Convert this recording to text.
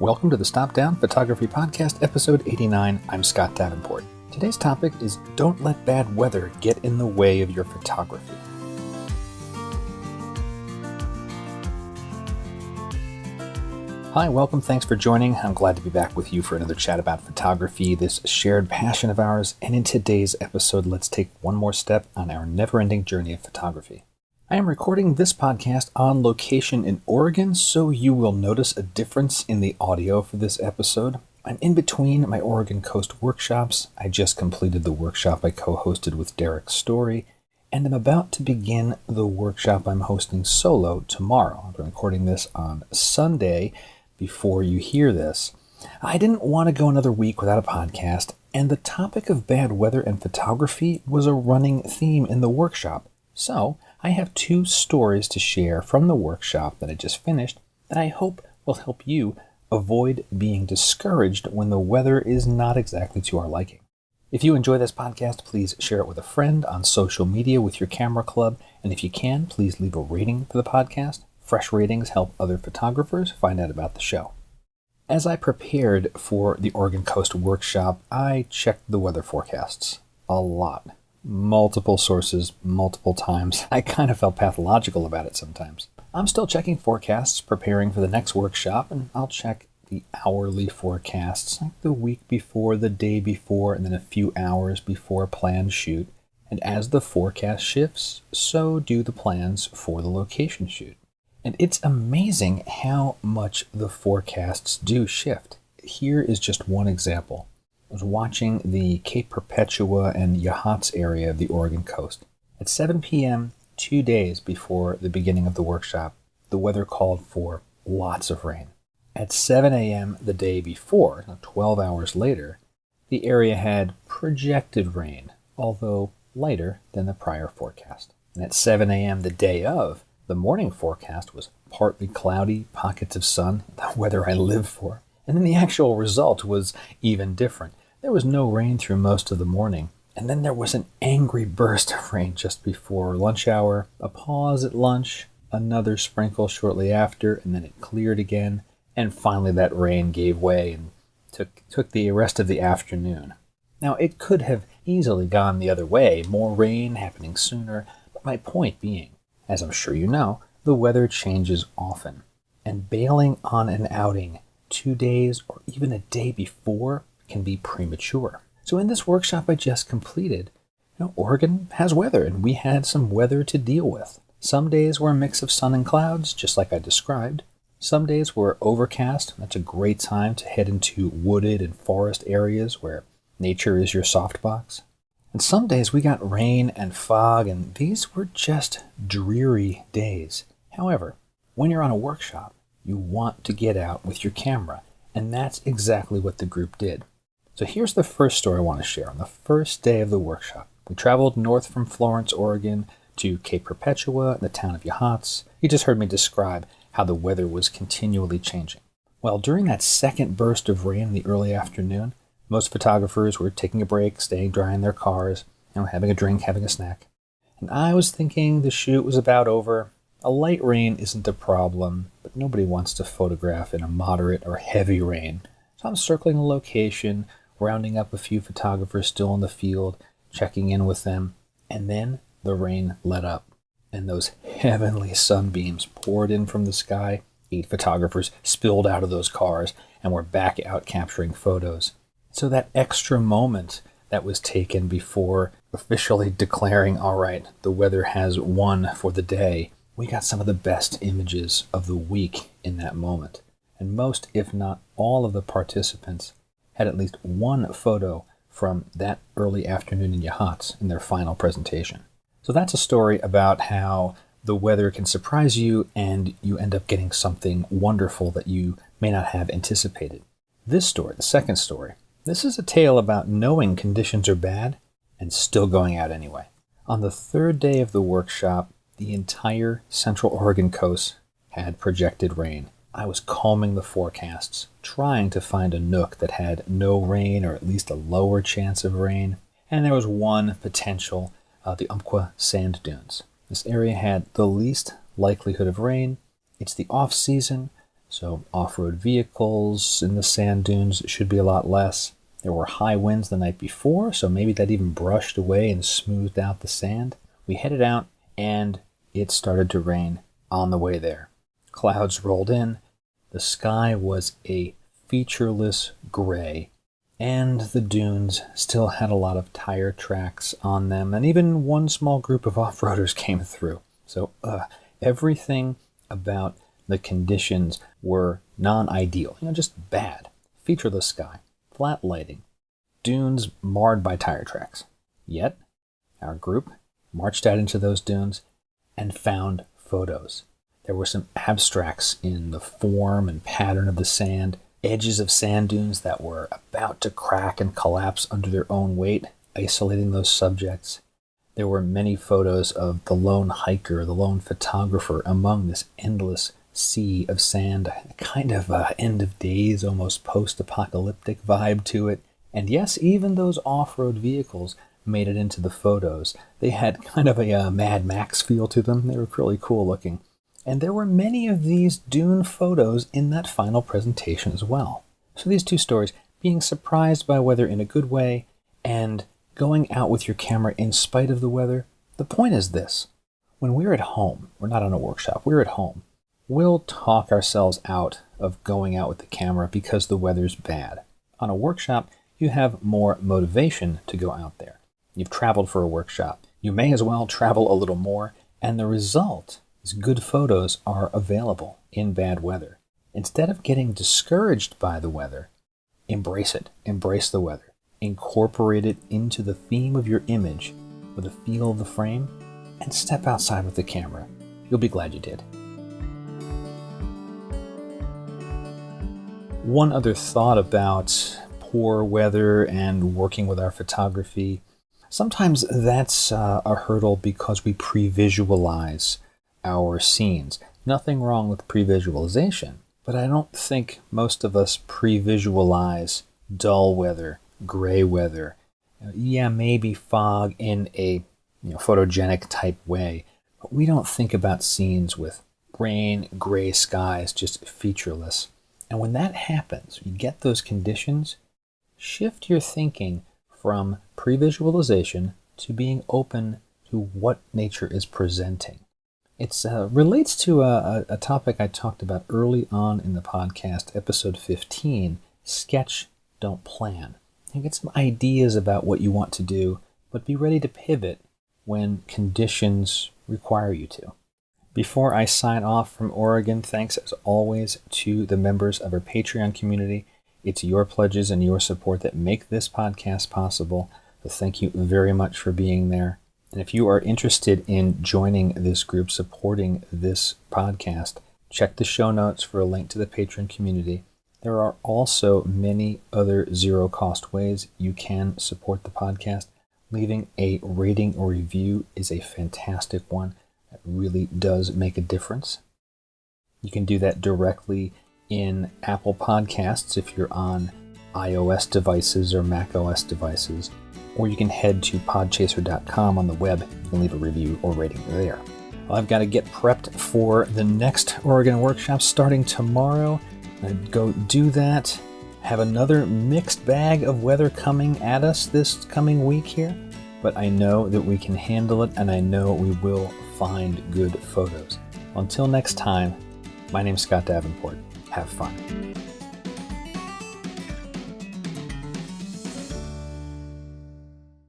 Welcome to the Stop Down Photography Podcast, episode 89. I'm Scott Davenport. Today's topic is don't let bad weather get in the way of your photography. Hi, welcome. Thanks for joining. I'm glad to be back with you for another chat about photography, this shared passion of ours. And in today's episode, let's take one more step on our never-ending journey of photography. I am recording this podcast on location in Oregon, so you will notice a difference in the audio for this episode. I'm in between my Oregon Coast workshops. I just completed the workshop I co-hosted with Derek Story, and I'm about to begin the workshop I'm hosting solo tomorrow. I'm recording this on Sunday before you hear this. I didn't want to go another week without a podcast, and the topic of bad weather and photography was a running theme in the workshop. So I have two stories to share from the workshop that I just finished that I hope will help you avoid being discouraged when the weather is not exactly to our liking. If you enjoy this podcast, please share it with a friend on social media with your camera club, and if you can, please leave a rating for the podcast. Fresh ratings help other photographers find out about the show. As I prepared for the Oregon Coast workshop, I checked the weather forecasts a lot. Multiple sources, multiple times. I kind of felt pathological about it sometimes. I'm still checking forecasts, preparing for the next workshop, and I'll check the hourly forecasts, like the week before, the day before, and then a few hours before a planned shoot. And as the forecast shifts, so do the plans for the location shoot. And it's amazing how much the forecasts do shift. Here is just one example. I was watching the Cape Perpetua and Yachats area of the Oregon coast. At 7 p.m., 2 days before the beginning of the workshop, the weather called for lots of rain. At 7 a.m. the day before, 12 hours later, the area had projected rain, although lighter than the prior forecast. And at 7 a.m. the day of, the morning forecast was partly cloudy, pockets of sun, the weather I live for. And then the actual result was even different. There was no rain through most of the morning, and then there was an angry burst of rain just before lunch hour, a pause at lunch, another sprinkle shortly after, and then it cleared again, and finally that rain gave way and took the rest of the afternoon. Now, it could have easily gone the other way, more rain happening sooner, but my point being, as I'm sure you know, the weather changes often, and bailing on an outing 2 days or even a day before can be premature. So in this workshop I just completed, Oregon has weather, and we had some weather to deal with. Some days were a mix of sun and clouds, just like I described. Some days were overcast. That's a great time to head into wooded and forest areas where nature is your softbox. And some days we got rain and fog, and these were just dreary days. However, when you're on a workshop, you want to get out with your camera, and that's exactly what the group did. So here's the first story I want to share. On the first day of the workshop, we traveled north from Florence, Oregon, to Cape Perpetua, the town of Yachats. You just heard me describe how the weather was continually changing. Well, during that second burst of rain in the early afternoon, most photographers were taking a break, staying dry in their cars, having a drink, having a snack. And I was thinking the shoot was about over. A light rain isn't a problem, but nobody wants to photograph in a moderate or heavy rain. So I'm circling the location, rounding up a few photographers still in the field, checking in with them, and then the rain let up, and those heavenly sunbeams poured in from the sky. 8 photographers spilled out of those cars, and were back out capturing photos. So that extra moment that was taken before officially declaring, all right, the weather has won for the day, we got some of the best images of the week in that moment. And most, if not all, of the participants had at least one photo from that early afternoon in Yachats in their final presentation. So that's a story about how the weather can surprise you and you end up getting something wonderful that you may not have anticipated. This story, the second story, this is a tale about knowing conditions are bad and still going out anyway. On the third day of the workshop, the entire central Oregon coast had projected rain. I was combing the forecasts, trying to find a nook that had no rain or at least a lower chance of rain. And there was one potential, the Umpqua Sand Dunes. This area had the least likelihood of rain. It's the off-season, So off-road vehicles in the sand dunes should be a lot less. There were high winds the night before, so maybe that even brushed away and smoothed out the sand. We headed out, and it started to rain on the way there. Clouds rolled in. The sky was a featureless gray, and the dunes still had a lot of tire tracks on them, and even one small group of off-roaders came through. So everything about the conditions were non-ideal, just bad. Featureless sky, flat lighting, dunes marred by tire tracks. Yet, our group marched out into those dunes and found photos. There were some abstracts in the form and pattern of the sand, edges of sand dunes that were about to crack and collapse under their own weight, isolating those subjects. There were many photos of the lone hiker, the lone photographer among this endless sea of sand, a kind of end of days, almost post-apocalyptic vibe to it. And yes, even those off-road vehicles made it into the photos. They had kind of a Mad Max feel to them. They were really cool looking. And there were many of these dune photos in that final presentation as well. So these two stories, being surprised by weather in a good way and going out with your camera in spite of the weather. The point is this: when we're at home, we're not on a workshop, we're at home, we'll talk ourselves out of going out with the camera because the weather's bad. On a workshop, you have more motivation to go out there. You've traveled for a workshop. You may as well travel a little more, and the result is good photos are available in bad weather. Instead of getting discouraged by the weather, embrace it. Embrace the weather. Incorporate it into the theme of your image with the feel of the frame, and step outside with the camera. You'll be glad you did. One other thought about poor weather and working with our photography. Sometimes that's a hurdle because we pre-visualize our scenes. Nothing wrong with pre-visualization, but I don't think most of us pre-visualize dull weather, gray weather. Yeah, maybe fog in a photogenic type way, but we don't think about scenes with rain, gray skies, just featureless. And when that happens, you get those conditions, shift your thinking from pre-visualization to being open to what nature is presenting. It relates to a topic I talked about early on in the podcast, episode 15, Sketch, Don't Plan. You get some ideas about what you want to do, but be ready to pivot when conditions require you to. Before I sign off from Oregon, thanks as always to the members of our Patreon community. It's your pledges and your support that make this podcast possible. So thank you very much for being there. And if you are interested in joining this group, supporting this podcast, check the show notes for a link to the Patreon community. There are also many other zero-cost ways you can support the podcast. Leaving a rating or review is a fantastic one. That really does make a difference. You can do that directly in Apple Podcasts if you're on iOS devices or Mac OS devices, or you can head to podchaser.com on the web. You can leave a review or rating there. Well, I've got to get prepped for the next Oregon workshop starting tomorrow. I'm going to go do that. Have another mixed bag of weather coming at us this coming week here, but I know that we can handle it, and I know we will find good photos. Until next time, my name's Scott Davenport. Have fun.